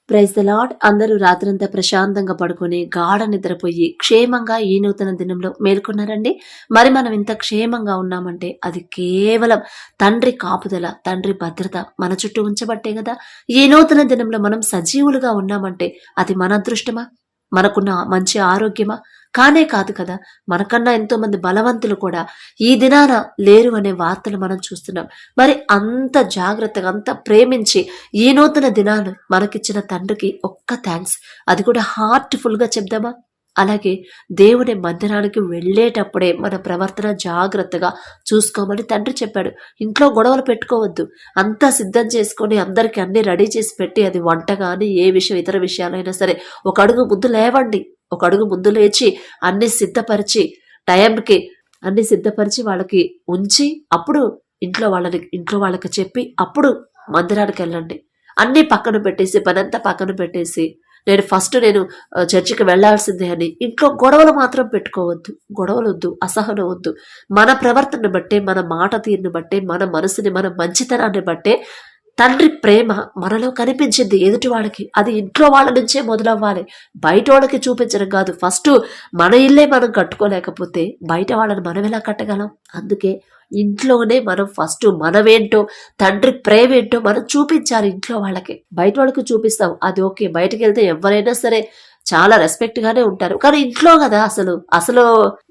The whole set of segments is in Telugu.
Praise the lord. అందరూ రాత్రంతా ప్రశాంతంగా పడుకొని గాఢ నిద్రపోయి క్షేమంగా ఈ నూతన దినంలో మేల్కొన్నారండి. మరి మనం ఇంత క్షేమంగా ఉన్నామంటే అది కేవలం తండ్రి కాపుదల, తండ్రి భద్రత మన చుట్టూ ఉంచబట్టే కదా. ఈ నూతన దినంలో మనం సజీవులుగా ఉన్నామంటే అది మన అదృష్టమా, మనకున్న మంచి ఆరోగ్యమా? కానే కాదు కదా. మనకన్నా ఎంతో మంది బలవంతులు కూడా ఈ దినాన లేరు అనే వార్తలు మనం చూస్తున్నాం. మరి అంత జాగ్రత్తగా, అంత ప్రేమించి ఈ నూతన దినాలు మనకిచ్చిన తండ్రికి ఒక్క థ్యాంక్స్. అది కూడా హార్ట్ఫుల్ గా చెప్దామా? అలాగే దేవుని మందిరానికి వెళ్ళేటప్పుడే మన ప్రవర్తన జాగ్రత్తగా చూసుకోమని తండ్రి చెప్పాడు. ఇంట్లో గొడవలు పెట్టుకోవద్దు. అంతా సిద్ధం చేసుకొని అందరికి అన్ని రెడీ చేసి పెట్టి, అది వంట కానీ ఏ విషయం ఇతర విషయాలైనా సరే ఒక అడుగు ముందు లేవండి. ఒక అడుగు ముందు లేచి అన్ని సిద్ధపరిచి టైంకి అన్ని సిద్ధపరిచి వాళ్ళకి ఉంచి అప్పుడు ఇంట్లో వాళ్ళకి చెప్పి అప్పుడు మందిరానికి వెళ్ళండి. అన్ని పక్కన పెట్టేసి, పనంతా పక్కన పెట్టేసి నేను చర్చికి వెళ్లాల్సిందే అని ఇంట్లో గొడవలు మాత్రం పెట్టుకోవద్దు. గొడవలు వద్దు, అసహనం వద్దు. మన ప్రవర్తనను బట్టే, మన మాట తీరుని బట్టే, మన మనసుని, మన మంచితనాన్ని బట్టే తండ్రి ప్రేమ మనలో కనిపించింది ఎదుటి వాళ్ళకి. అది ఇంట్లో వాళ్ళ నుంచే మొదలవ్వాలి, బయట వాళ్ళకి చూపించడం కాదు. ఫస్ట్ మన ఇల్లే మనం కట్టుకోలేకపోతే బయట వాళ్ళని మనం ఎలా కట్టగలం? అందుకే ఇంట్లోనే మనం ఫస్ట్ మనమేంటో, తండ్రి ప్రేమ ఏంటో మనం చూపించాలి ఇంట్లో వాళ్ళకి. బయట వాళ్ళకి చూపిస్తాం, అది ఓకే. బయటకు వెళ్తే ఎవరైనా సరే చాలా రెస్పెక్ట్ గానే ఉంటారు. కానీ ఇంట్లో కదా అసలు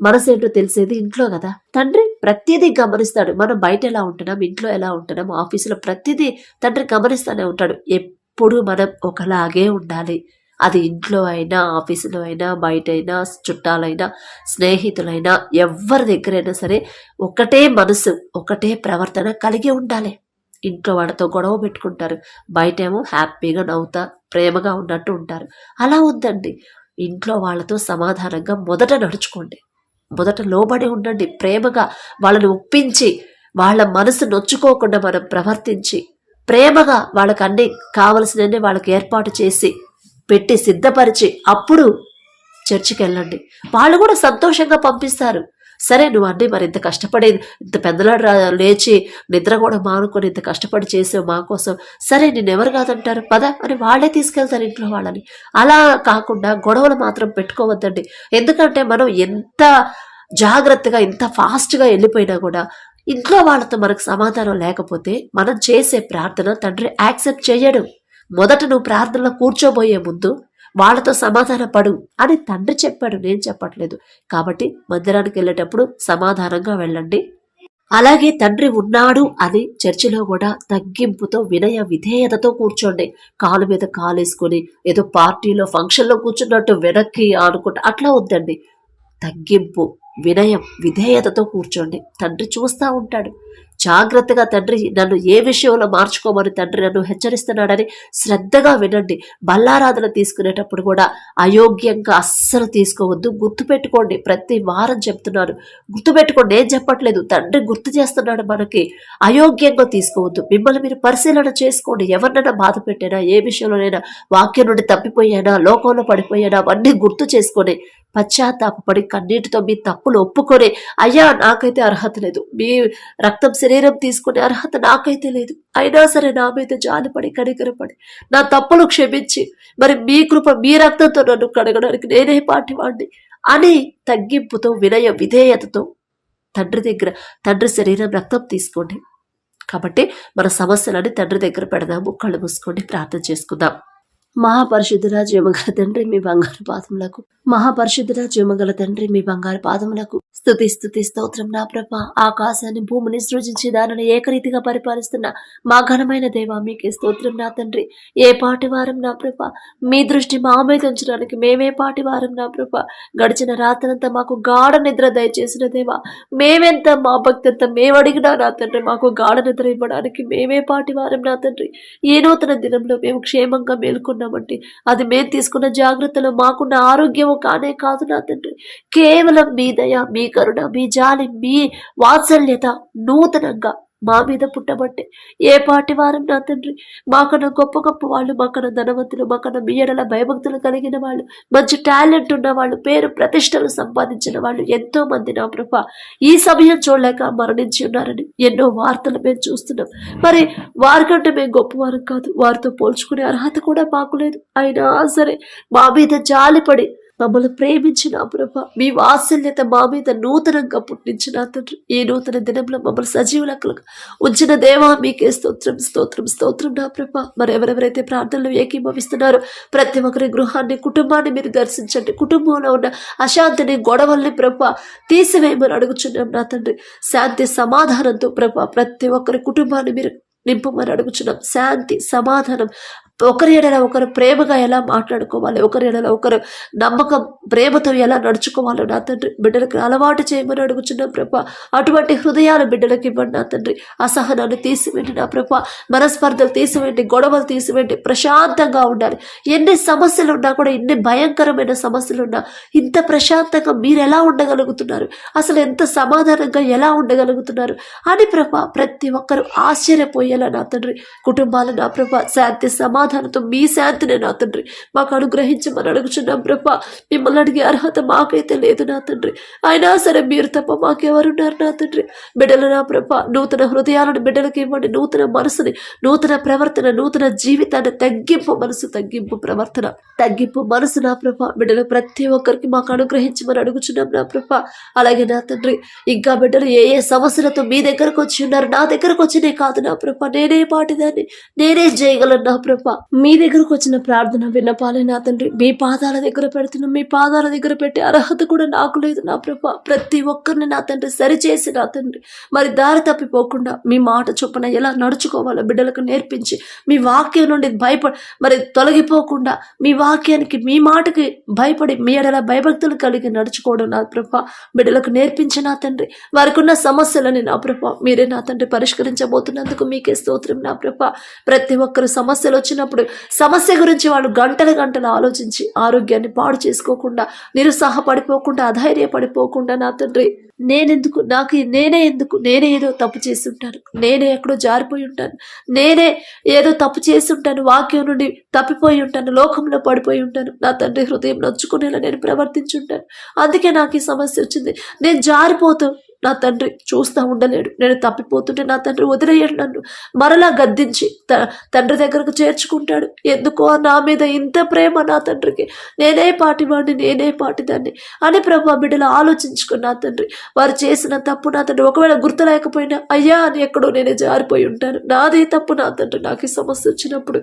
మనసు ఏంటో తెలిసేది ఇంట్లో కదా. తండ్రి ప్రతిదీ గమనిస్తాడు. మనం బయట ఎలా ఉంటున్నాం, ఇంట్లో ఎలా ఉంటున్నాం, ఆఫీసులో ప్రతిదీ తండ్రి గమనిస్తూనే ఉంటాడు. ఎప్పుడు మనం ఒకలాగే ఉండాలి. అది ఇంట్లో అయినా, ఆఫీసులో అయినా, బయట అయినా, చుట్టాలైనా, స్నేహితులైనా, ఎవరి దగ్గరైనా సరే ఒకటే మనసు, ఒకటే ప్రవర్తన కలిగి ఉండాలి. ఇంట్లో వాళ్ళతో గొడవ పెట్టుకుంటారు, బయటేమో హ్యాపీగా నవ్వుతా ప్రేమగా ఉన్నట్టు ఉంటారు. అలా వద్దండి. ఇంట్లో వాళ్ళతో సమాధానంగా మొదట నడుచుకోండి, మొదట లోబడి ఉండండి. ప్రేమగా వాళ్ళని ఒప్పించి, వాళ్ళ మనసు నొచ్చుకోకుండా మనం ప్రవర్తించి, ప్రేమగా వాళ్ళకి అన్ని కావలసినవి వాళ్ళకి ఏర్పాటు చేసి పెట్టి సిద్ధపరిచి అప్పుడు చర్చికి వెళ్ళండి. వాళ్ళు కూడా సంతోషంగా పంపిస్తారు. సరే, నువ్వు అన్నీ మరి ఇంత కష్టపడి, ఇంత పెద్దలాడు లేచి నిద్ర కూడా మానుకొని ఇంత కష్టపడి చేసావు మా కోసం, సరే ఎవరు కాదంటారు పద అని వాళ్ళే తీసుకెళ్తారు ఇంట్లో వాళ్ళని. అలా కాకుండా గొడవలు మాత్రం పెట్టుకోవద్దండి. ఎందుకంటే మనం ఎంత జాగ్రత్తగా, ఎంత ఫాస్ట్గా వెళ్ళిపోయినా కూడా ఇంట్లో వాళ్ళతో మనకు సమాధానం లేకపోతే మనం చేసే ప్రార్థన తండ్రి యాక్సెప్ట్ చేయడు. మొదట నువ్వు ప్రార్థనలో కూర్చోబోయే ముందు వాళ్ళతో సమాధాన పడు అని తండ్రి చెప్పాడు, నేను చెప్పట్లేదు. కాబట్టి మందిరానికి వెళ్ళేటప్పుడు సమాధానంగా వెళ్ళండి. అలాగే తండ్రి ఉన్నాడు అని చర్చిలో కూడా తగ్గింపుతో, వినయ విధేయతతో కూర్చోండి. కాలు మీద కాలేసుకొని ఏదో పార్టీలో ఫంక్షన్లో కూర్చున్నట్టు వెనక్కి ఆనుకుంటా అట్లా వద్దండి. తగ్గింపు, వినయం, విధేయతతో కూర్చోండి. తండ్రి చూస్తూ ఉంటాడు. జాగ్రత్తగా తండ్రి నన్ను ఏ విషయంలో మార్చుకోమని తండ్రి నన్ను హెచ్చరిస్తున్నాడని శ్రద్ధగా వినండి. బల్లారాధన తీసుకునేటప్పుడు కూడా అయోగ్యంగా అస్సలు తీసుకోవద్దు. గుర్తుపెట్టుకోండి, ప్రతి వారం చెప్తున్నాను, గుర్తుపెట్టుకోండి. నేను చెప్పట్లేదు, తండ్రి గుర్తు చేస్తున్నాడు మనకి. అయోగ్యంగా తీసుకోవద్దు. మిమ్మల్ని మీరు పరిశీలన చేసుకోండి. ఎవరినైనా బాధ పెట్టానా, ఏ విషయంలోనైనా వాక్యం నుండి తప్పిపోయానా, లోకంలో పడిపోయానా, అవన్నీ గుర్తు చేసుకొని పశ్చాత్తాపడి కన్నీటితో మీ తప్పులు ఒప్పుకొని, అయ్యా నాకైతే అర్హత లేదు, మీ రక్తం శరీరం తీసుకునే అర్హత నాకైతే లేదు, అయినా సరే నా మీద జాలిపడి కనికరపడి నా తప్పులు క్షమించి మరి మీ కృప, మీ రక్తంతో నన్ను కడగడానికి నేనే పాటివాడిని అని తగ్గింపుతో, వినయ విధేయతతో తండ్రి దగ్గర, తండ్రి శరీరం రక్తం తీసుకోండి. కాబట్టి మన సమస్యలని తండ్రి దగ్గర పెడదాము. కళ్ళు మూసుకోండి, ప్రార్థన చేసుకుందాం. మహాపరిశుద్ధుడా జీవగల తండ్రి మీ బంగారు పాదములకు, మహాపరిశుద్ధుడా జీవగల తండ్రి మీ బంగారు పాదములకు స్తుతి స్తోత్రం. నా ప్రభ, ఆకాశాన్ని భూమిని సృజించి దానిని ఏకరీతిగా పరిపాలిస్తున్న మా ఘనమైన దేవా మీకే స్తోత్రం. నా తండ్రి, ఏ పాటి వారం నా ప్రభ, మీ దృష్టి మా మీద ఉంచడానికి మేమే పాటి వారం నా ప్రభ. గడిచిన రాత్రంతా మాకు గాఢ నిద్ర దయచేసిన దేవా, మేమెంత మా భక్తి అంతా మేము అడిగినా నా తండ్రి మాకు గాఢ నిద్ర ఇవ్వడానికి మేమే పాటి వారం నా తండ్రి. ఈ నూతన దినంలో మేము క్షేమంగా మేల్కొన్నామంటే అది మేము తీసుకున్న జాగ్రత్తలు, మాకున్న ఆరోగ్యము కానే కాదు నా తండ్రి. కేవలం మీ దయ, మీ కరుణ, మీ జాలి, మీ వాత్సల్యత నూతనంగా మా మీద పుట్టబట్టే ఏ పాటి వారం నా తండ్రి, మాకన్నా గొప్ప గొప్ప వాళ్ళు, మాకన్నా ధనవంతులు, మాకన్నా మీ ఎడల భయభక్తులు కలిగిన వాళ్ళు, మంచి టాలెంట్ ఉన్న వాళ్ళు, పేరు ప్రతిష్టలు సంపాదించిన వాళ్ళు ఎంతో మంది నా ప్రభ ఈ సమయం చూడలేక మరణించి ఉన్నారని ఎన్నో వార్తలు మేము చూస్తున్నాం. మరి వారికంటే మేము గొప్పవారం కాదు, వారితో పోల్చుకునే అర్హత కూడా మాకు లేదు. అయినా సరే మా మీద జాలిపడి మమ్మల్ని ప్రేమించిన ప్రభ మీ వాత్సల్యత మా మీద నూతనంగా పుట్టించిన తండ్రి, ఈ నూతన దినంలో మమ్మల్ని సజీవులకు ఉంచిన దేవా మీకే స్తోత్రం స్తోత్రం స్తోత్రం నా ప్రభ. మరి ఎవరెవరైతే ప్రార్థనలు ఏకీభవిస్తున్నారో ప్రతి ఒక్కరి గృహాన్ని, కుటుంబాన్ని మీరు దర్శించండి. కుటుంబంలో ఉన్న అశాంతిని, గొడవల్ని ప్రభ తీసివేయమని అడుగుచున్నాం నా తండ్రి. శాంతి సమాధానంతో ప్రభ ప్రతి ఒక్కరి కుటుంబాన్ని మీరు నింపమని అడుగుచున్నాం. శాంతి సమాధానం, ఒకరి ఎడల ఒకరు ప్రేమగా ఎలా మాట్లాడుకోవాలి, ఒకరి ఎడల ఒకరు నమ్మకం ప్రేమతో ఎలా నడుచుకోవాలో నా తండ్రి బిడ్డలకు అలవాటు చేయమని అడుగుచున్నాం ప్రభ. అటువంటి హృదయాలు బిడ్డలకు ఇవ్వండి నా తండ్రి. అసహనాన్ని తీసివేయండి నా ప్రభ, మనస్పర్ధలు తీసివేయండి, గొడవలు తీసివేయండి, ప్రశాంతంగా ఉండాలి. ఎన్ని సమస్యలు ఉన్నా కూడా, ఎన్ని భయంకరమైన సమస్యలు ఉన్నా ఇంత ప్రశాంతంగా మీరు ఎలా ఉండగలుగుతున్నారు, అసలు ఎంత సమాధానంగా ఎలా ఉండగలుగుతున్నారు అని ప్రభ ప్రతి ఒక్కరూ ఆశ్చర్యపోయేలా నా తండ్రి కుటుంబాలు నా ప్రభ శాంతి సమాధానంతో మీ శాంతిని నా తండ్రి మాకు అనుగ్రహించమని అడుగుచున్నాం ప్రభ. మిమ్మల్ని అడిగే అర్హత మాకైతే లేదు నా తండ్రి, అయినా సరే మీరు తప్ప మాకెవరున్నారు నా తండ్రి. బిడ్డలు నా ప్రభ నూతన హృదయాలను బిడ్డలకు ఇవ్వండి, నూతన మనసుని, నూతన ప్రవర్తన, నూతన జీవితాన్ని, తగ్గింపు మనసు, తగ్గింపు ప్రవర్తన, తగ్గింపు మనసు నా ప్రభ బిడ్డలు ప్రతి ఒక్కరికి మాకు అనుగ్రహించమని అడుగుచున్నాం నా ప్రభ. అలాగే నా తండ్రి ఇంకా బిడ్డలు ఏ ఏ సమస్యలతో మీ దగ్గరకు వచ్చి ఉన్నారు, నా దగ్గరకు వచ్చినే కాదు నా ప్రభ, నేనే పాటిదాన్ని, నేనే చేయగలను నా ప్రభ. మీ దగ్గరకు వచ్చిన ప్రార్థన విన్నపాలే నా తండ్రి మీ పాదాల దగ్గర పెడుతున్నాం. మీ పాదాల దగ్గర పెట్టే అర్హత కూడా నాకు లేదు నా ప్రభ. ప్రతి ఒక్కరిని నా తండ్రి సరిచేసి నా తండ్రి మరి దారి తప్పిపోకుండా మీ మాట చొప్పున ఎలా నడుచుకోవాలో బిడ్డలకు నేర్పించి, మీ వాక్యం నుండి మరి తొలగిపోకుండా మీ వాక్యానికి, మీ మాటకి భయపడి మీ ఎడల భయభక్తులు కలిగి నడుచుకోవడం నా ప్రభ బిడ్డలకు నేర్పించి నా తండ్రి. వారికి ఉన్న సమస్యలని నా ప్రభ మీరే నా తండ్రి పరిష్కరించబోతున్నందుకు మీకే స్తోత్రం నా ప్రభ. ప్రతి ఒక్కరు సమస్యలు వచ్చినప్పుడు సమస్య గురించి వాళ్ళు గంటలు గంటలు ఆలోచించి ఆరోగ్యాన్ని పాడు చేసుకోకుండా, నిరుత్సాహపడిపోకుండా, అధైర్యపడిపోకుండా నా తండ్రి నేనెందుకు, నేనే ఏదో తప్పు చేసి ఉంటాను, నేనే ఎక్కడో జారిపోయి ఉంటాను, నేనే ఏదో తప్పు చేసి ఉంటాను, వాక్యం నుండి తప్పిపోయి ఉంటాను, లోకంలో పడిపోయి ఉంటాను, నా తండ్రి హృదయం నొచ్చుకునేలా నేను ప్రవర్తించుంటాను, అందుకే నాకు ఈ సమస్య వచ్చింది, నేను జారిపోతూ నా తండ్రి చూస్తూ ఉండలేడు, నేను తప్పిపోతుంటే నా తండ్రి వదిలేయడు, నన్ను మరలా గద్దించి తండ్రి దగ్గరకు చేర్చుకుంటాడు. ఎందుకో నా మీద ఇంత ప్రేమ నా తండ్రికి, నేనే పాటివాడిని, నేనే పాటిదాన్ని అని ప్రభు బిడ్డలు ఆలోచించుకుని నా తండ్రి వారు చేసిన తప్పు నా తండ్రి ఒకవేళ గుర్తులేకపోయినా అయ్యా అని ఎక్కడో నేనే జారిపోయి ఉంటాను, నాదే తప్పు నా తండ్రి నాకు ఈ సమస్య వచ్చినప్పుడు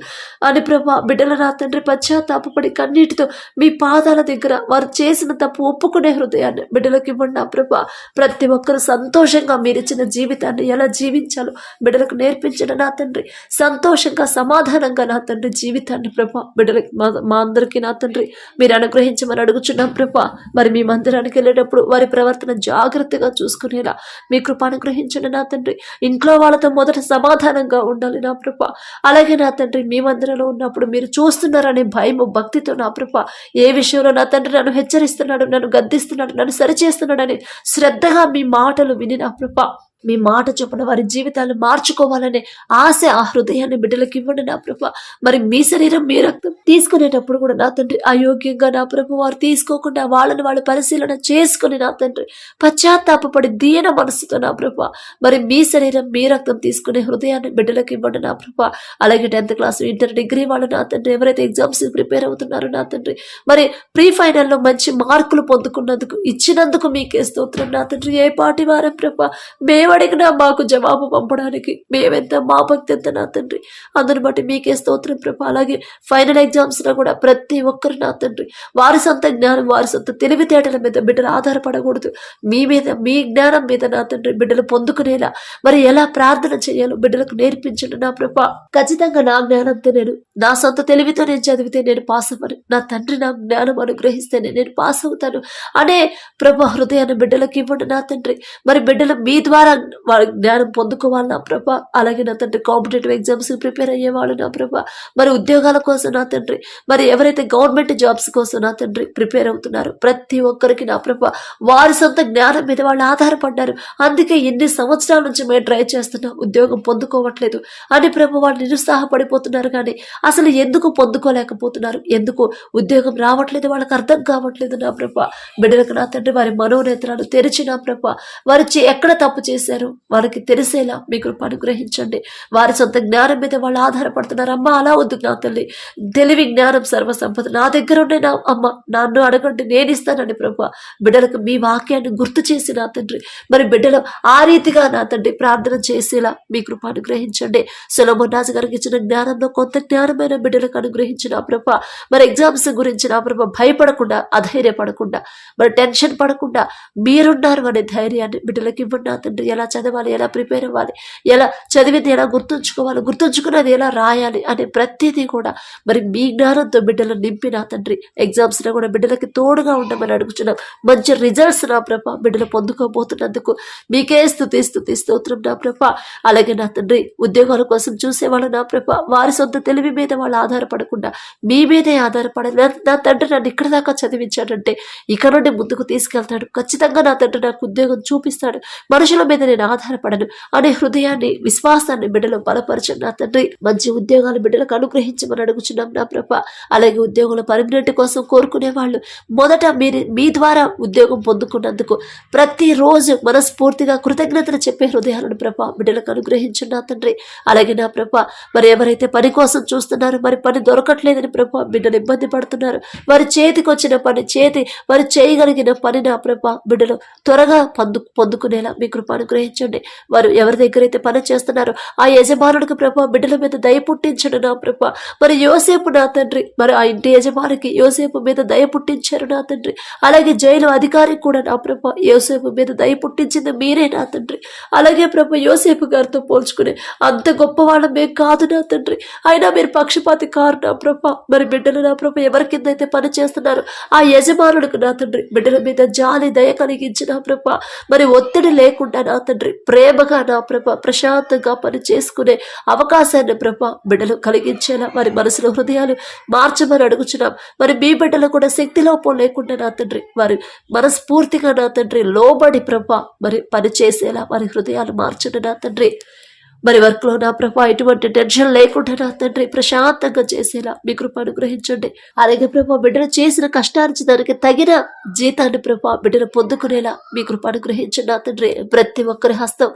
అని ప్రభు బిడ్డల నా తండ్రి పశ్చాత్తాపడి కన్నీటితో మీ పాదాల దగ్గర వారు చేసిన తప్పు ఒప్పుకునే హృదయాన్ని బిడ్డలకు ఇవ్వండి నా ప్రభు. ప్రతి ఒక్కరు సంతోషంగా మీరు ఇచ్చిన జీవితాన్ని ఎలా జీవించాలో బిడ్డలకు నేర్పించండి నా తండ్రి. సంతోషంగా సమాధానంగా నా తండ్రి జీవితాన్ని ప్రభా బిడ్డలకి మా అందరికీ నా తండ్రి మీరు అనుగ్రహించమని అడుగుచున్నాం ప్రభా. మరి మీ మందిరానికి వెళ్ళేటప్పుడు వారి ప్రవర్తన జాగ్రత్తగా చూసుకునేలా మీ కృప అనుగ్రహించండి నా తండ్రి. ఇంట్లో వాళ్ళతో మొదట సమాధానంగా ఉండాలి నా ప్రభా. అలాగే నా తండ్రి మీ మందిరంలో ఉన్నప్పుడు మీరు చూస్తున్నారనే భయము, భక్తితో నా ప్రభా ఏ విషయంలో నా తండ్రి నన్ను హెచ్చరిస్తున్నాడు, నన్ను గద్దిస్తున్నాడు, నన్ను సరిచేస్తున్నాడని శ్రద్ధగా మీ మాటలు విని నా ప్రభా మీ మాట చొప్పున వారి జీవితాలు మార్చుకోవాలనే ఆశ, ఆ హృదయాన్ని బిడ్డలకు ఇవ్వండి నా ప్రభ. మరి మీ శరీరం, మీ రక్తం తీసుకునేటప్పుడు కూడా నా తండ్రి అయోగ్యంగా నా ప్రభు వారు తీసుకోకుండా వాళ్ళని వాళ్ళు పరిశీలన చేసుకుని నా తండ్రి పశ్చాత్తాపడి దీన మనసుతో నా ప్రభ మరి మీ శరీరం, మీ రక్తం తీసుకునే హృదయాన్ని బిడ్డలకు ఇవ్వండి నా ప్రభ. అలాగే 10th క్లాస్, ఇంటర్, డిగ్రీ వాళ్ళు నా తండ్రి ఎవరైతే ఎగ్జామ్స్ ప్రిపేర్ అవుతున్నారో నా తండ్రి మరి ప్రీ ఫైనల్లో మంచి మార్కులు పొందుకున్నందుకు, ఇచ్చినందుకు మీకే స్తోత్రం నా తండ్రి. ఏ పాటి వారం ప్రభ అడిగినా మాకు జవాబు పంపడానికి మేమెంత, మా భక్తి ఎంత నా తండ్రి, అందుని బట్టి మీకే స్తోత్రం ప్రభా. అలాగే ఫైనల్ ఎగ్జామ్స్ లో కూడా ప్రతి ఒక్కరు నా తండ్రి వారి సొంత జ్ఞానం, వారి సొంత తెలివితేటల మీద బిడ్డలు ఆధారపడకూడదు, మీ మీద, మీ జ్ఞానం మీద నా తండ్రి బిడ్డలు పొందుకునేలా మరి ఎలా ప్రార్థన చేయాలో బిడ్డలకు నేర్పించండి నా ప్రభా. ఖచ్చితంగా నా జ్ఞానంతో నేను, నా సొంత తెలివితో నేను చదివితే నేను పాస్ అవ్వను, నా తండ్రి నా జ్ఞానం అనుగ్రహిస్తేనే నేను పాస్ అవుతాను అనే ప్రభా హృదయాన్ని బిడ్డలకు ఇవ్వండి నా తండ్రి. మరి బిడ్డలు మీ ద్వారా వాళ్ళ జ్ఞానం పొందుకోవాలి నా ప్రభా. అలాగే నా తండ్రి కాంపిటేటివ్ ఎగ్జామ్స్ ప్రిపేర్ అయ్యేవాళ్ళు నా ప్రభా, మరి ఉద్యోగాల కోసం నా తండ్రి, మరి ఎవరైతే గవర్నమెంట్ జాబ్స్ కోసం నా తండ్రి ప్రిపేర్ అవుతున్నారు ప్రతి ఒక్కరికి నా ప్రభా వారి సొంత జ్ఞానం మీద వాళ్ళు ఆధారపడ్డారు. అందుకే ఎన్ని సంవత్సరాల నుంచి మేము ట్రై చేస్తున్నాం, ఉద్యోగం పొందుకోవట్లేదు అని ప్రభు వాళ్ళు నిరుత్సాహపడిపోతున్నారు. కానీ అసలు ఎందుకు పొందుకోలేకపోతున్నారు, ఎందుకు ఉద్యోగం రావట్లేదు వాళ్ళకి అర్థం కావట్లేదు నా ప్రభా. బిడ్డలకు నా తండ్రి వారి మనోనేత్రాలు తెరిచి నా ప్రభా వారు ఎక్కడ తప్పు చేశారు వారికి తెలిసేలా మీ కృప అనుగ్రహించండి. వారి సొంత జ్ఞానం మీద వాళ్ళు ఆధారపడుతున్నారు. అమ్మ అలా వద్దు నా తల్లి, తెలివి జ్ఞానం సర్వసంపద నా దగ్గర ఉండే నా అమ్మ, నన్ను అడగండి నేను ఇస్తానని ప్రభా బిడ్డలకు మీ వాక్యాన్ని గుర్తు చేసి నా తండ్రి మరి బిడ్డలు ఆ రీతిగా నా తండ్రి ప్రార్థన చేసేలా మీ కృప అనుగ్రహించండి. సొలొమోన్ రాజు గారికి ఇచ్చిన జ్ఞానంలో కొంత జ్ఞానమైన బిడ్డలకు అనుగ్రహించిన ప్రభా మరి ఎగ్జామ్స్ గురించి నా ప్రభా భయపడకుండా, అధైర్యపడకుండా, మరి టెన్షన్ పడకుండా మీరున్నారు అనే ధైర్యాన్ని బిడ్డలకు ఇవ్వండి నా తండ్రి. ఎలా చదవాలి, ఎలా ప్రిపేర్ అవ్వాలి, ఎలా చదివింది ఎలా గుర్తుంచుకోవాలి, గుర్తుంచుకున్నది ఎలా రాయాలి అనే ప్రతిదీ కూడా మరి మీ జ్ఞానంతో బిడ్డలు నింపి నా తండ్రి ఎగ్జామ్స్ లో కూడా బిడ్డలకి తోడుగా ఉండమని అడుగుతున్నాం. మంచి రిజల్ట్స్ నా ప్రభా బిడ్డలు పొందుకోబోతున్నందుకు మీకే స్తుతి స్తోత్రం నా ప్రభా. అలాగే నా తండ్రి ఉద్యోగాల కోసం చూసేవాళ్ళు నా ప్రభా వారి సొంత తెలివి మీద వాళ్ళు ఆధారపడకుండా మీ మీదే ఆధారపడాలి. నా తండ్రి నన్ను ఇక్కడ దాకా చదివించాడంటే ఇక్కడ నుండి ముందుకు తీసుకెళ్తాడు, ఖచ్చితంగా నా తండ్రి నాకు ఉద్యోగం చూపిస్తాడు, మనుషుల మీద నేను ఆధారపడను అనే హృదయాన్ని, విశ్వాసాన్ని బిడ్డలు బలపరచండి నా తండ్రి. మంచి ఉద్యోగాలు బిడ్డలకు అనుగ్రహించమని అడుగుచున్నాం నా ప్రభా. అలాగే ఉద్యోగుల పర్మనెంట్ కోసం కోరుకునే వాళ్ళు మొదట మీ ద్వారా ఉద్యోగం పొందుకున్నందుకు ప్రతిరోజు మనస్ఫూర్తిగా కృతజ్ఞతలు చెప్పే హృదయాలను ప్రభా బిడ్డలకు అనుగ్రహించండి నా తండ్రి. అలాగే నా ప్రభా మరి ఎవరైతే పని కోసం చూస్తున్నారు, మరి పని దొరకట్లేదని ప్రభా బిడ్డలు ఇబ్బంది పడుతున్నారు, వారి చేతికి వచ్చిన పని వారు చేయగలిగిన పని నా ప్రభా బిడ్డలు త్వరగా పొందుకునేలా మీ కృప అనుగ్రహించండి. వారు ఎవరి దగ్గర అయితే పని చేస్తున్నారో ఆ యజమానుడికి ప్రభా బిడ్డల మీద దయ పుట్టించండి నా ప్రభా. మరి యోసేపు నా తండ్రి, మరి ఆ ఇంటి యజమానికి యోసేపు మీద దయ పుట్టించారు నా తండ్రి. అలాగే జైలు అధికారికి కూడా నా ప్రభా యోసేపు మీద దయ పుట్టించింది మీరే నా తండ్రి. అలాగే ప్రభా యోసేపు గారితో పోల్చుకునే అంత గొప్ప వాళ్ళమే కాదు నా తండ్రి, అయినా మీరు పక్షపాతి కారు నా ప్రభా. మరి బిడ్డలు నా ప్రభా ఎవరి కింద అయితే పని చేస్తున్నారు ఆ యజమానుడికి నా తండ్రి బిడ్డల మీద జాలి దయ కలిగించిన ప్రభా, మరి ఒత్తిడి లేకుండా నా తండ్రి ప్రేమగా నా ప్రభా ప్రశాంతంగా పని చేసుకునే అవకాశాన్ని ప్రభా బిడ్డలు కలిగించేలా మరి మనసులో హృదయాలు మార్చమని అడుగుచున్నాం. మరి మీ బిడ్డలు కూడా శక్తి లోపం లేకుండా నా తండ్రి వారి మనస్ఫూర్తిగా నా తండ్రి లోబడి ప్రభా మరి పని చేసేలా వారి హృదయాలు మార్చండి నా తండ్రి. మరి వర్క్ లో నా ప్రభా ఎటువంటి టెన్షన్ లేకుండా నా తండ్రి ప్రశాంతంగా చేసేలా మీ కృప అనుగ్రహించండి. అలాగే ప్రభా బిడ్డలు చేసిన కష్టార్జితానికి తగిన జీతాన్ని ప్రభా బిడ్డలు పొందుకునేలా మీ కృప అనుగ్రహించండి నా తండ్రి. ప్రతి ఒక్కరి హస్తం,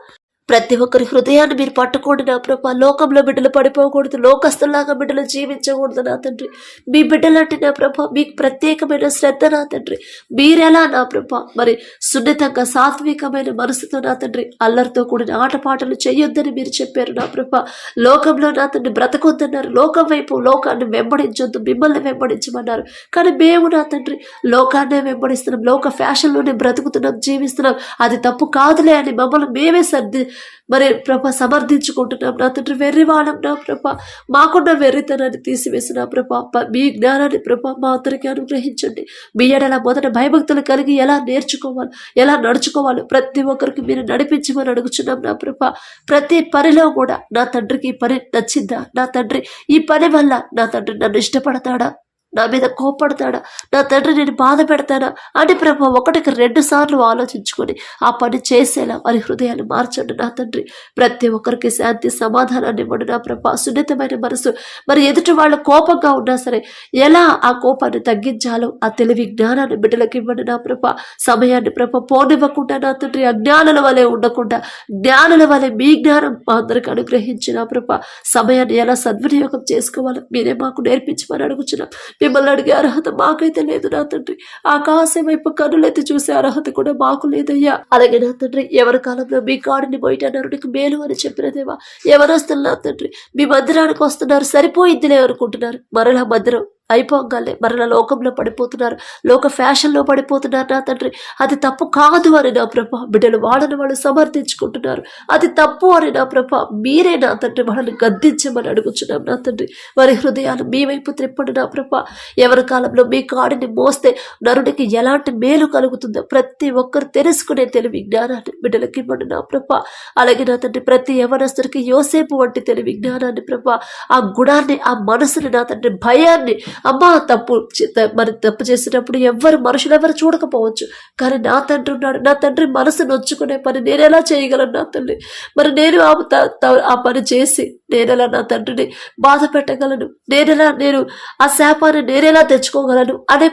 ప్రతి ఒక్కరి హృదయాన్ని మీరు పట్టుకోండి నా ప్రభా. లోకంలో బిడ్డలు పడిపోకూడదు, లోకస్తులాగా బిడ్డలు జీవించకూడదు నా తండ్రి. మీ బిడ్డలంటే నా ప్రభా మీకు ప్రత్యేకమైన శ్రద్ధ నా తండ్రి. మీరెలా నా ప్రభా మరి సున్నితంగా సాత్వికమైన మనసుతో నా తండ్రి అల్లరితో కూడిన ఆటపాటలు చేయొద్దని మీరు చెప్పారు నా ప్రభా. లోకంలో నా తండ్రి బ్రతకొద్దన్నారు, లోకం వైపు లోకాన్ని వెంబడించొద్దు, మిమ్మల్ని వెంబడించమన్నారు. కానీ మేము నా తండ్రి లోకాన్నే వెంబడిస్తున్నాం, లోక ఫ్యాషన్లోనే బ్రతుకుతున్నాం, జీవిస్తున్నాం. అది తప్పు కాదులే అని మమ్మల్ని మేమే మరి ప్రభా సమర్థించుకుంటున్నాం నా తండ్రి. వెర్రివాళ్ళం నా ప్రభా, మాకున్న వెర్రితనాన్ని తీసివేసిన ప్రభా మీ జ్ఞానాన్ని ప్రభా మా అందరికీ అనుగ్రహించండి. మీ ఎడల మొదట భయభక్తులు కలిగి ఎలా నేర్చుకోవాలి, ఎలా నడుచుకోవాలి ప్రతి ఒక్కరికి మీరు నడిపించమని అడుగుచున్నాం నా ప్రభా. ప్రతి పనిలో కూడా నా తండ్రికి ఈ పని నచ్చిందా నా తండ్రి, ఈ పని వల్ల నా తండ్రి నన్ను ఇష్టపడతాడా, నా మీద కోపడతాడా, నా తండ్రి నేను బాధ పెడతానా అని ప్రభా 1-2 సార్లు ఆలోచించుకొని ఆ పని చేసేలా వారి హృదయాన్ని మార్చండి నా తండ్రి. ప్రతి ఒక్కరికి శాంతి సమాధానాన్ని ఇవ్వండి నా ప్రభా. సున్నితమైన మనసు, మరి ఎదుటి వాళ్ళు కోపంగా ఉన్నా సరే ఎలా ఆ కోపాన్ని తగ్గించాలో ఆ తెలివి జ్ఞానాన్ని బిడ్డలకు ఇవ్వండి నా ప్రభా. సమయాన్ని ప్రభా పోనివ్వకుండా నా తండ్రి అజ్ఞానుల వలె ఉండకుండా జ్ఞానుల వలె మీ జ్ఞానం మా అందరికి అనుగ్రహించిన ప్రభా. సమయాన్ని ఎలా సద్వినియోగం చేసుకోవాలో మీరే మాకు నేర్పించమని అడుగుచున్నాం. మిమ్మల్ని అడిగే అర్హత మాకైతే లేదు నా తండ్రి. ఆకాశం వైపు కనులెత్తి చూసే అర్హత కూడా మాకు లేదయ్యా. అలాగే నా తండ్రి ఎవరి కాలంలో మీ కాడిని బయట నరుడికి మేలు అని చెప్పిన దేవా, ఎవరొస్తున్నారు నా తండ్రి మీ మందిరానికి వస్తున్నారు, సరిపోయిద్దిలే అనుకుంటున్నారు, మరలా మందిరం అయిపోగానే మరలా లోకంలో పడిపోతున్నారు, లోక ఫ్యాషన్లో పడిపోతున్నారు నా తండ్రి. అది తప్పు కాదు అని నా ప్రభ బిడ్డలు వాళ్ళని వాళ్ళు సమర్థించుకుంటున్నారు. అది తప్పు అని నా ప్రభ మీరే నా తండ్రి వాళ్ళని గద్దించమని అడుగుచున్నాం నా తండ్రి. వారి హృదయాలు మీ వైపు త్రిప్పండి నా ప్రభ. ఎవరి కాలంలో మీ కాడిని మోస్తే నరునికి ఎలాంటి మేలు కలుగుతుందో ప్రతి ఒక్కరు తెలుసుకునే తెలివి జ్ఞానాన్ని బిడ్డలకి ఇవ్వండి నా ప్రభ. అలాగే నా తండ్రి ప్రతి యవనస్తుడికి యోసేపు వంటి తెలివి జ్ఞానాన్ని ప్రభ, ఆ గుణాన్ని, ఆ మనసుని నా తండ్రి, భయాన్ని. అమ్మా తప్పు చేసినప్పుడు మనుషులు ఎవరు చూడకపోవచ్చు, కానీ నా తండ్రి ఉన్నాడు. నా తండ్రి మనసు నొచ్చుకునే పని నేను ఎలా చేయగలను నా తల్లి? మరి నేను ఆ పని చేసి నేనెలా నా తండ్రిని బాధ పెట్టగలను? నేను ఆ శాపాన్ని నేనెలా తెచ్చుకోగలను అనే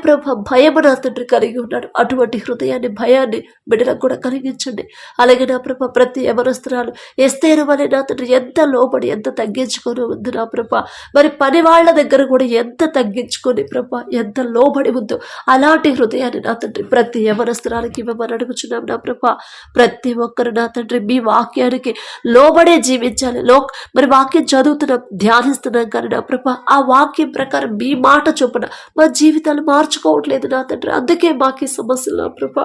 భయము నా తండ్రి కలిగి ఉన్నాడు. అటువంటి హృదయాన్ని, భయాన్ని బిడ్డలకు కూడా కలిగించండి. అలాగే నా ప్రభ ప్రతి యవనస్తురాలు ఎస్తేరు వలె నా తండ్రి ఎంత లోబడి, ఎంత తగ్గించుకొని ఉంది నా ప్రభ. మరి పని వాళ్ళ దగ్గర కూడా ఎంత తగ్గించుకొని ప్రభ, ఎంత లోబడి ఉందో అలాంటి హృదయాన్ని నా తండ్రి ప్రతి యవనస్తురాలకి ఇవ్వమని అడుగుచున్నాం నా ప్రభ. ప్రతి ఒక్కరు నా తండ్రి మీ వాక్యానికి లోబడే జీవించాలి. మరి వాక్యం చదువుతున్నాం, ధ్యానిస్తున్నాం, కానీ నా ప్రభ ఆ వాక్యం ప్రకారం మీ మాట చొప్పున మా జీవితాలు మార్చుకోవట్లేదు నా తండ్రి. అందుకే మాకు సమస్యలు నా ప్రభ.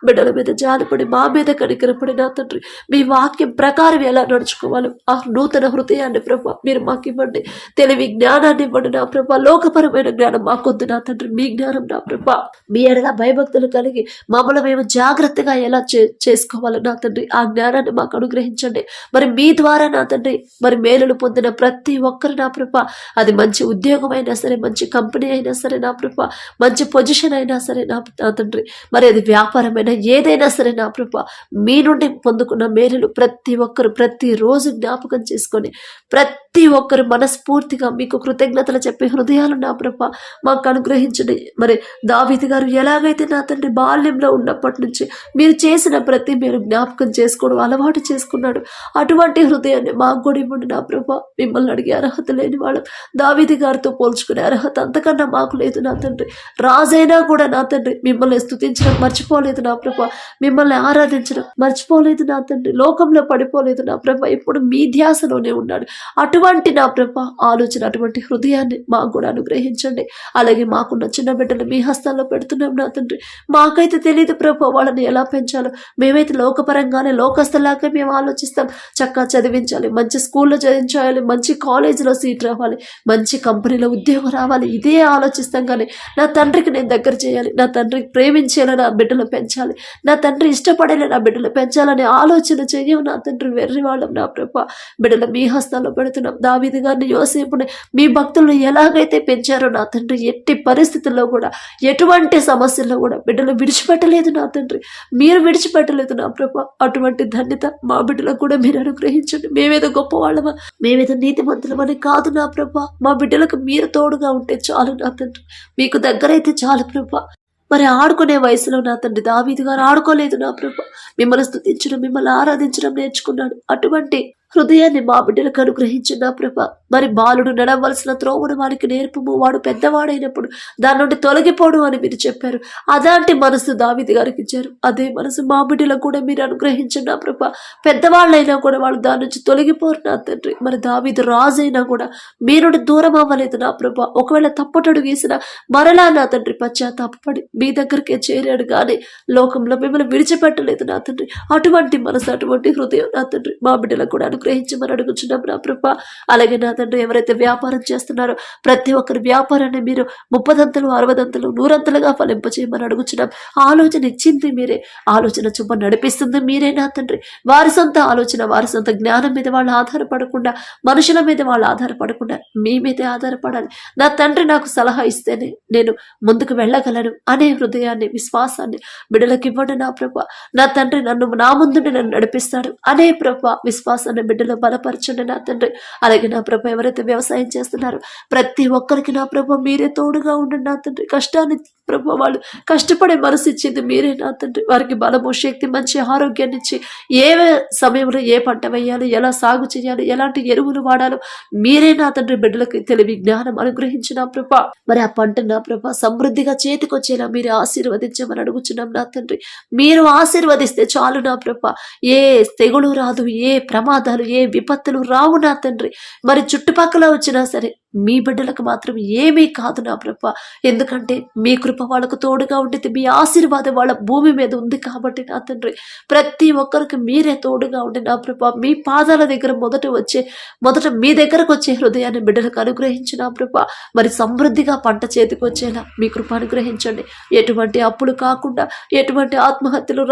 బిడ్డల మీద జాలిపడి, మా మీద కనికరపడి నా తండ్రి మీ వాక్యం ప్రకారం ఎలా నడుచుకోవాలో ఆ నూతన హృదయాన్ని ప్రభ మీరు మాకు ఇవ్వండి. తెలివి జ్ఞానాన్ని ఇవ్వండి నా ప్రభ. లోకపరమైన జ్ఞానం మాకొద్దు నా తండ్రి, మీ జ్ఞానం నా ప్రభ. మీ ఎడల భయభక్తులు కలిగి మమ్మల్ని మేము జాగ్రత్తగా ఎలా చేసుకోవాలి నా తండ్రి, ఆ జ్ఞానాన్ని మాకు అనుగ్రహించండి. మరి మీ ద్వారా నా తండ్రి మరి మేలులు పొందిన ప్రతి ఒక్కరు నా ప్రభ, అది మంచి ఉద్యోగం అయినా సరే, మంచి కంపెనీ అయినా సరే నా ప్రభ, మంచి పొజిషన్ అయినా సరే నా తండ్రి, మరి అది వ్యాపారమైనా ఏదైనా సరే నా ప్రభ, మీ నుండి పొందుకున్న మేలులు ప్రతి ఒక్కరు ప్రతిరోజు జ్ఞాపకం చేసుకొని ప్రతి ఒక్కరు మనస్ఫూర్తిగా మీకు కృతజ్ఞతలు చెప్పే హృదయాలు నా ప్రభ మాకు అనుగ్రహించండి. మరి దావీదు గారు ఎలాగైతే నా తండ్రి బాల్యంలో ఉన్నప్పటి నుంచి మీరు చేసిన ప్రతి మీరు జ్ఞాపకం చేసుకోవడం అలవాటు చేసుకున్నాడు, అటువంటి హృదయాన్ని మాకు కూడా ఇవ్వండి నా ప్రభ. మిమ్మల్ని అడిగే అర్హత లేని వాళ్ళం, దావీదు గారితో పోల్చుకునే అర్హత అంతకన్నా మాకు లేదు నా తండ్రి. రాజైనా కూడా నా తండ్రి మిమ్మల్ని స్తుతించడం మర్చిపోలేదు నా ప్రభ, మిమ్మల్ని ఆరాధించడం మర్చిపోలేదు నా తండ్రి, లోకంలో పడిపోలేదు నా ప్రభ, ఇప్పుడు మీ ధ్యాసలోనే ఉన్నాడు. అటువంటి నా ప్రభ ఆలోచన, అటువంటి హృదయాన్ని మాకు కూడా అనుగ్రహించండి. అలాగే మాకున్న చిన్న బిడ్డలు మీ హస్తాల్లో పెడుతున్నాం నా తండ్రి. మాకైతే తెలియదు ప్రభ వాళ్ళని ఎలా పెంచాలో. మేమైతే లోకపరంగానే లోకస్తులాగా మేము ఆలోచిస్తాం. చక్కగా చదివించాలి, మంచి స్కూల్లో చదివించాలి, మంచి కాలేజీలో సీట్ రావాలి, మంచి కంపెనీలో ఉద్యోగం రావాలి, ఇదే ఆలోచిస్తాం. కానీ నా తండ్రికి నేను దగ్గర చేయాలి, నా తండ్రికి ప్రేమించేలా నా బిడ్డలు పెంచాలి, నా తండ్రి ఇష్టపడేలా నా బిడ్డలు పెంచాలనే ఆలోచన చెయ్యవు నా తండ్రి. వెర్రి వాళ్ళం నా ప్రభ. బిడ్డలు మీ హస్తాల్లో పెడుతున్నాం. దావీదు గారిని, యోసేపుని మీ భక్తులను ఎలాగైతే పెంచారో నా తండ్రి, ఎట్టి పరిస్థితుల్లో కూడా, ఎటువంటి సమస్యల్లో కూడా బిడ్డలు విడిచిపెట్టలేదు నా తండ్రి, మీరు విడిచిపెట్టలేదు నా ప్రభ. అటువంటి ధన్యత మా బిడ్డలకు కూడా మీరు అనుగ్రహించండి. మేమేదో గొప్పవాళ్ళమా, మేమేదో నీతిమంతులమని కాదు నా ప్రభ. మా బిడ్డలకు మీరు తోడుగా ఉంటే చాలు నా తండ్రి, మీకు దగ్గరైతే చాలు ప్రభ. మరి ఆడుకునే వయసులో నా తండ్రి దావీదు గారు ఆడుకోలేదు నా ప్రభ. మిమ్మల్ని స్తుతించడం, మిమ్మల్ని ఆరాధించడం నేర్చుకున్నాడు. అటువంటి హృదయాన్ని మా బిడ్డలకు అనుగ్రహించు నా ప్రభ. మరి బాలుడు నడవలసిన త్రోవను వారికి నేర్పము, వాడు పెద్దవాడైనప్పుడు దాని నుండి తొలగిపోడు అని మీరు చెప్పారు. అలాంటి మనసు దావీదు గారికి ఇచ్చారు. అదే మనసు మా బిడ్డలకు కూడా మీరు అనుగ్రహించండి నా ప్రభ. పెద్దవాళ్ళైనా కూడా వాళ్ళు దాని నుంచి తొలగిపోరు నా తండ్రి. మరి దావీదు రాజైనా కూడా మీ నుండి దూరం అవ్వలేదు నా ప్రభ. ఒకవేళ తప్పటడుగు వేసిన మరలా నా తండ్రి పశ్చాత్తాపడి మీ దగ్గరికే చేరాడు, కానీ లోకంలో మిమ్మల్ని విడిచిపెట్టలేదు నా తండ్రి. అటువంటి మనసు, అటువంటి హృదయం నా తండ్రి మా బిడ్డలకు కూడా గ్రహించమని అడుగుచున్నాం నా ప్రభ. అలాగే నా తండ్రి ఎవరైతే వ్యాపారం చేస్తున్నారో ప్రతి ఒక్కరి వ్యాపారాన్ని మీరు 30 60 100 ఫలింపచేయమని అడుగుచున్నాం. ఆలోచన ఇచ్చింది మీరే, ఆలోచన చొప్పున నడిపిస్తుంది మీరే నా తండ్రి. వారి సొంత ఆలోచన, వారి సొంత జ్ఞానం మీద వాళ్ళు ఆధారపడకుండా, మనుషుల మీద వాళ్ళు ఆధారపడకుండా మీ మీదే ఆధారపడాలి నా తండ్రి. నాకు సలహా ఇస్తేనే నేను ముందుకు వెళ్ళగలను అనే హృదయాన్ని, విశ్వాసాన్ని బిడ్డలకు ఇవ్వండి నా ప్రభ. నా తండ్రి నా ముందుండి నన్ను నడిపిస్తాడు అనే ప్రభ విశ్వాసాన్ని బిడ్డలు బలపరచండి నా తండ్రి. అలాగే నా ప్రభ ఎవరైతే వ్యవసాయం చేస్తున్నారో ప్రతి ఒక్కరికి నా ప్రభ మీరే తోడుగా ఉండండి నా తండ్రి. కష్టాన్ని ప్రభ వాళ్ళు కష్టపడే మనసు ఇచ్చింది మీరే నా తండ్రి. వారికి బలము, శక్తి, మంచి ఆరోగ్యాన్ని ఇచ్చి ఏ సమయంలో ఏ పంట వేయాలి, ఎలా సాగు చేయాలి, ఎలాంటి ఎరువులు వాడాలో మీరే నా తండ్రి బిడ్డలకు తెలివి జ్ఞానం అనుగ్రహించిన ప్రభ. మరి ఆ పంట నా ప్రభ సమృద్ధిగా చేతికొచ్చేలా మీరు ఆశీర్వదించమని అడుగుచున్నాం నా తండ్రి. మీరు ఆశీర్వదిస్తే చాలు నా ప్రభ. ఏ తెగులు రాదు, ఏ ప్రమాదాలు, ఆపదలు ఏ విపత్తులు రావు నా తండ్రి. మరి చుట్టుపక్కల వచ్చినా సరే మీ బిడ్డలకు మాత్రం ఏమీ కాదు నా ప్రభ. ఎందుకంటే మీ కృప వాళ్ళకు తోడుగా ఉండేది, మీ ఆశీర్వాదం వాళ్ళ భూమి మీద ఉంది కాబట్టి నా తండ్రి ప్రతి ఒక్కరికి మీరే తోడుగా ఉండి నా ప్రభ. మీ పాదాల దగ్గర మొదట మీ దగ్గరకు వచ్చే హృదయాన్ని బిడ్డలకు అనుగ్రహించి నా ప్రభ. మరి సమృద్ధిగా పంట చేతికి వచ్చేలా మీ కృప అనుగ్రహించండి. ఎటువంటి అప్పులు కాకుండా, ఎటువంటి ఆత్మహత్యలు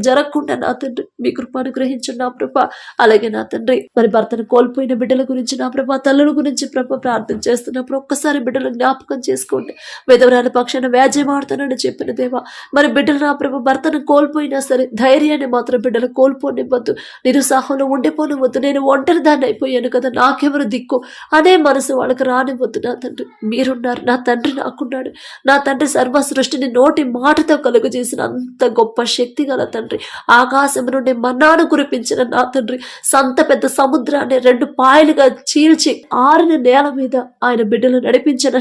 జరగకుండా నా తండ్రి మీ కృప అనుగ్రహించండి నా ప్రభ. అలాగే నా తండ్రి మరి భర్తను కోల్పోయిన బిడ్డల గురించి నా ప్రభ, తల్లుల గురించి ప్రభ ప్రార్థన చేస్తున్నప్పుడు ఒక్కసారి బిడ్డలు జ్ఞాపకం చేసుకోండి. విధవరాల పక్షాన వ్యాజ్యమాడుతానని చెప్పిన దేవా, మరి బిడ్డలు నా ప్రభు భర్తను కోల్పోయినా సరే ధైర్యాన్ని మాత్రం బిడ్డలు కోల్పోనివ్వద్దు, నిరుత్సాహంలో ఉండిపోనివ్వద్దు. నేను ఒంటరి దాన్ని అయిపోయాను కదా, నాకెవరు దిక్కు అనే మనసు వాళ్ళకి రానివ్వద్దు నా తండ్రి. మీరున్నారు, నా తండ్రి నాకున్నాడు. నా తండ్రి సర్వ సృష్టిని నోటి మాటతో కలుగు చేసిన అంత గొప్ప శక్తి గల తండ్రి. ఆకాశం నుండి మన్నాను కురిపించిన నా తండ్రి, సంత పెద్ద సముద్రాన్ని 2 పాయలుగా చీల్చి ఆరిన నేల మీద ఆయన బిడ్డలు నడిపించిన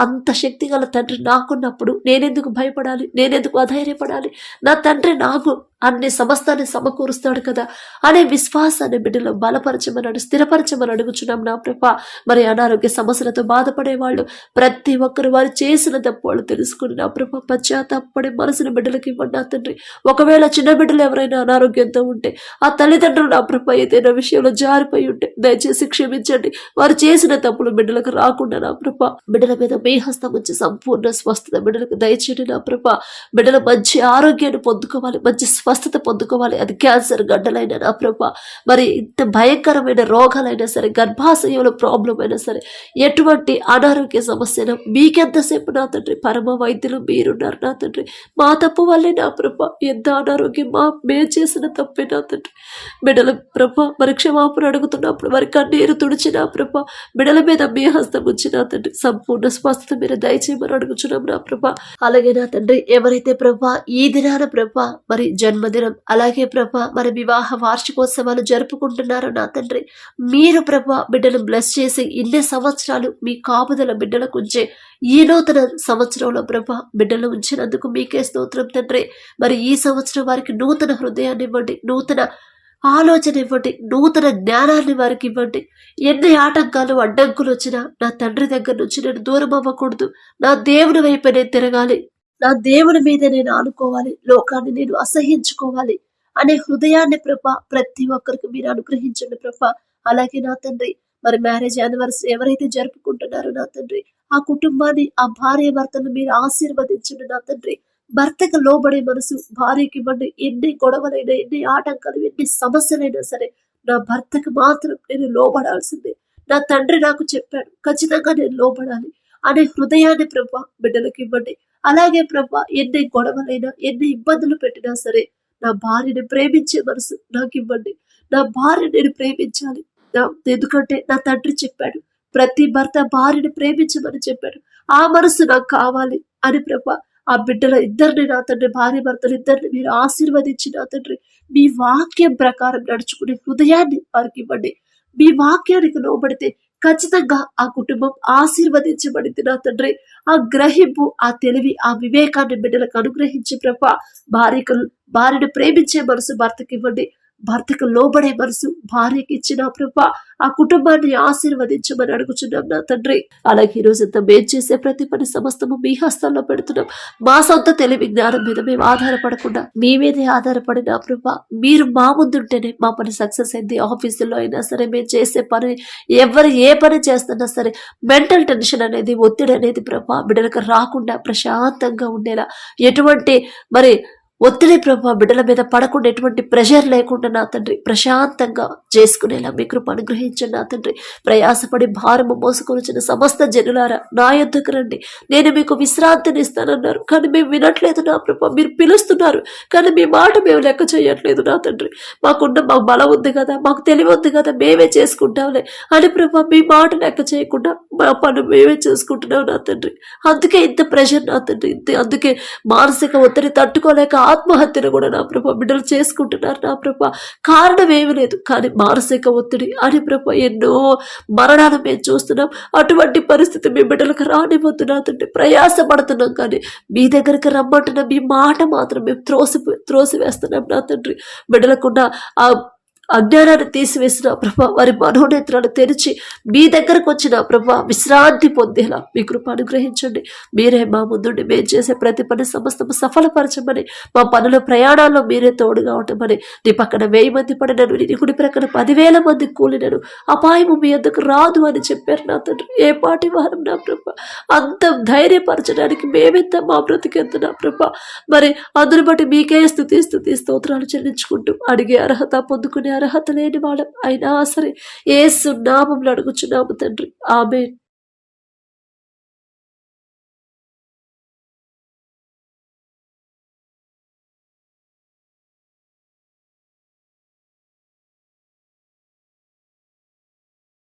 అంత శక్తిగల తండ్రి నాకున్నప్పుడు నేనెందుకు భయపడాలి, నేనెందుకు అధైర్యపడాలి? నా తండ్రి నాకు అన్ని సమస్తాన్ని సమకూరుస్తాడు కదా అనే విశ్వాసాన్ని బిడ్డలు బలపరచమన్నాడు, స్థిరపరచమని అడుగుచున్నాం నా ప్రభ. మరి అనారోగ్య సమస్యలతో బాధపడేవాళ్ళు ప్రతి ఒక్కరు వారు చేసిన తప్పు వాళ్ళు తెలుసుకుని నా ప్రభ పశ్చాత్తాపడే మనసుని బిడ్డలకి ఇవ్వండి నా తండ్రి. ఒకవేళ చిన్న బిడ్డలు ఎవరైనా అనారోగ్యంతో ఉంటే, ఆ తల్లిదండ్రులు నా ప్రభ ఏదైనా విషయంలో జారిపోయి ఉంటే దయచేసి క్షమించండి. వారు చేసిన తప్పులు బిడ్డలకు రాకుండా నా ప్రభ బిడ్డల మీద మీ హస్తం వచ్చి సంపూర్ణ స్వస్థత బిడ్డలకు దయచేయండి నా ప్రభ. బిడ్డలు మంచి ఆరోగ్యాన్ని పొందుకోవాలి, మంచి స్వస్థత పొందుకోవాలి. అది క్యాన్సర్ గడ్డలైనా నా ప్రభ, మరి ఇంత భయంకరమైన రోగాలైనా సరే, గర్భాశయంలో ప్రాబ్లం అయినా సరే, ఎటువంటి అనారోగ్య సమస్య మీకెంతసేపు నా తండ్రి పరమ వైద్యులు మీరున్నారు నా తండ్రి. మా తప్పు వల్లే నా ప్రభ ఎంత అనారోగ్యం మేము చేసిన తప్పే నా తండ్రి. బిడ్డల ప్రభ మరి క్షమాపణ అడుగుతున్నప్పుడు వారి కన్నీరు తుడిచిన ప్రభ బిడ్డల మీద మీ హస్తం ఉంచిన తండ్రి సంపూర్ణ స్వస్థత మీరు దయచేయమని అడుగుచున్నాం నా ప్రభ. అలాగే నా తండ్రి ఎవరైతే ప్రభ ఈ దినాన ప్రభ మరి జన్మదినం అలాగే ప్రభ మరి వివాహ వార్షికోత్సవాలు జరుపుకుంటున్నారో నా తండ్రి, మీరు ప్రభ బిడ్డలు బ్లెస్ చేసి ఇన్ని సంవత్సరాలు మీ కాపుదల బిడ్డలకు ఉంచే ఈ నూతన సంవత్సరంలో ప్రభ బిడ్డలు ఉంచినందుకు మీకే స్తోత్రం తండ్రి. మరి ఈ సంవత్సరం వారికి నూతన హృదయాన్ని ఇవ్వండి, నూతన ఆలోచన ఇవ్వండి, నూతన జ్ఞానాన్ని వారికి ఇవ్వండి. ఎన్ని ఆటంకాలు అడ్డంకులు వచ్చినా నా తండ్రి దగ్గర నుంచి నేను దూరం అవ్వకూడదు, నా దేవుని వైపు నేను తిరగాలి, నా దేవుని మీద నేను ఆనుకోవాలి, లోకాన్ని నేను అసహించుకోవాలి అనే హృదయాన్ని ప్రభ ప్రతి ఒక్కరికి మీరు అనుగ్రహించండి ప్రభ. అలాగే నా తండ్రి మరి మ్యారేజ్ యానివర్సరీ ఎవరైతే జరుపుకుంటున్నారో నా తండ్రి, ఆ కుటుంబాన్ని ఆ భార్య భర్తను మీరు ఆశీర్వదించండి నా తండ్రి. భర్తకు లోబడే మనసు భార్యకి ఇవ్వండి. ఎన్ని గొడవలైనా, ఎన్ని ఆటంకాలు, ఎన్ని సమస్యలైనా సరే నా భర్తకు మాత్రం నేను లోబడాల్సిందే. నా తండ్రి నాకు చెప్పాడు, ఖచ్చితంగా నేను లోబడాలి అనే హృదయాన్ని ప్రభ బిడ్డలకు ఇవ్వండి. అలాగే ప్రభ ఎన్ని గొడవలైనా, ఎన్ని ఇబ్బందులు పెట్టినా సరే నా భార్యని ప్రేమించే మనసు నాకు ఇవ్వండి. నా భార్యని నేను ప్రేమించాలి. ఎందుకంటే నా తండ్రి చెప్పాడు, ప్రతి భర్త భార్యని ప్రేమించమని చెప్పాడు. ఆ మనసు నాకు కావాలి అని ప్రభ ఆ బిడ్డల ఇద్దరిని నా తండ్రి, భార్య భర్తలు ఇద్దరిని మీరు ఆశీర్వదించి నా తండ్రి మీ వాక్యం ప్రకారం నడుచుకునే హృదయాన్ని వారికి ఇవ్వండి. మీ వాక్యానికి లోబడితే ఖచ్చితంగా ఆ కుటుంబం ఆశీర్వదించబడింది నా తండ్రి. ఆ గ్రహింపు, ఆ తెలివి, ఆ వివేకాన్ని బిడ్డలకు అనుగ్రహించి ప్రభ భార్యను ప్రేమించే మనసు భర్తకి ఇవ్వండి. భర్తకు లోబడే మనసు భార్యకి ఇచ్చిన ప్రభ ఆ కుటుంబాన్ని ఆశీర్వదించమని అడుగుచున్నాం నా తండ్రి. అలాగే ఈ రోజంతా మేము చేసే ప్రతి పని సమస్తము మీ హస్తాల్లో పెడుతున్నాం. మా సొంత తెలివి జ్ఞానం మీద మేము ఆధారపడకుండా మీ మీదే ఆధారపడిన ప్రభ మీరు మా ముందుంటేనే మా పని సక్సెస్ అయింది. ఆఫీసులో అయినా సరే, మేము చేసే పని ఎవరు ఏ పని చేస్తున్నా సరే మెంటల్ టెన్షన్ అనేది, ఒత్తిడి అనేది ప్రభ బిడ్డలకు రాకుండా ప్రశాంతంగా ఉండేలా, ఎటువంటి మరి ఒత్తిడి ప్రభావ బిడ్డల మీద పడకుండా, ఎటువంటి ప్రెషర్ లేకుండా నా తండ్రి ప్రశాంతంగా చేసుకునేలా మీ కృప అనుగ్రహించండి నా తండ్రి. ప్రయాసపడి భారము మోసుకొని వచ్చిన సమస్త జనులారా నా యొద్దకు రండి, నేను మీకు విశ్రాంతిని ఇస్తానన్నారు. కానీ మేము వినట్లేదు నా ప్రభ. మీరు పిలుస్తున్నారు కానీ మీ మాట మేము లెక్క చేయట్లేదు నా తండ్రి. మాకు బలం ఉంది కదా, మాకు తెలివి ఉంది కదా, మేమే చేసుకుంటాంలే అని ప్రభ మీ మాట లెక్క చేయకుండా మా పని మేమే చేసుకుంటున్నాం నా తండ్రి. అందుకే ఇంత ప్రెషర్ నా తండ్రి. అందుకే మానసిక ఒత్తిడి తట్టుకోలేక ఆత్మహత్యను కూడా నా ప్రభ బిడ్డలు చేసుకుంటున్నారు నా ప్రభ. కారణం ఏమీ లేదు కానీ మానసిక ఒత్తిడి అని ప్రభ ఎన్నో మరణాలు మేము చూస్తున్నాం. అటువంటి పరిస్థితి మీ బిడ్డలకు రానివ్వద్దు నా తండ్రి. ప్రయాసపడుతున్నాం కానీ మీ దగ్గరికి రమ్మంటున్న మీ మాట మాత్రం మేము త్రోసివేస్తున్నాం నా తండ్రి. బిడ్డలకున్న ఆ అజ్ఞానాన్ని తీసివేసిన ప్రభా, వారి మనోనేత్రాలు తెరిచి మీ దగ్గరకు వచ్చిన ప్రభా విశ్రాంతి పొందేలా మీ కృప అనుగ్రహించండి. మీరే మా ముందుండి మేము చేసే ప్రతి పని సమస్తము సఫలపరచమని, మా పనుల ప్రయాణాల్లో మీరే తోడుగా ఉండమని, నీ పక్కన 1000 మంది పడినను, నీ కుడి ప్రక్కన 10,000 మంది కూలినను అపాయము మీ ఎందుకు రాదు అని చెప్పారు నా తండ్రి. ఏ పాటి వారం నా ప్రభా, అంత ధైర్యపరచడానికి మేమెంత, మా బ్రతికెంత నా ప్రభా. మరి అందుని బట్టి మీకే స్తుతి స్తోత్రాలు చెల్లించుకుంటూ అడిగే అర్హత, పొందుకునే అర్హత లేని వాళ్ళం అయినా సరే యేసు నామములో అడుగుచున్నాము తండ్రి. ఆమేన్.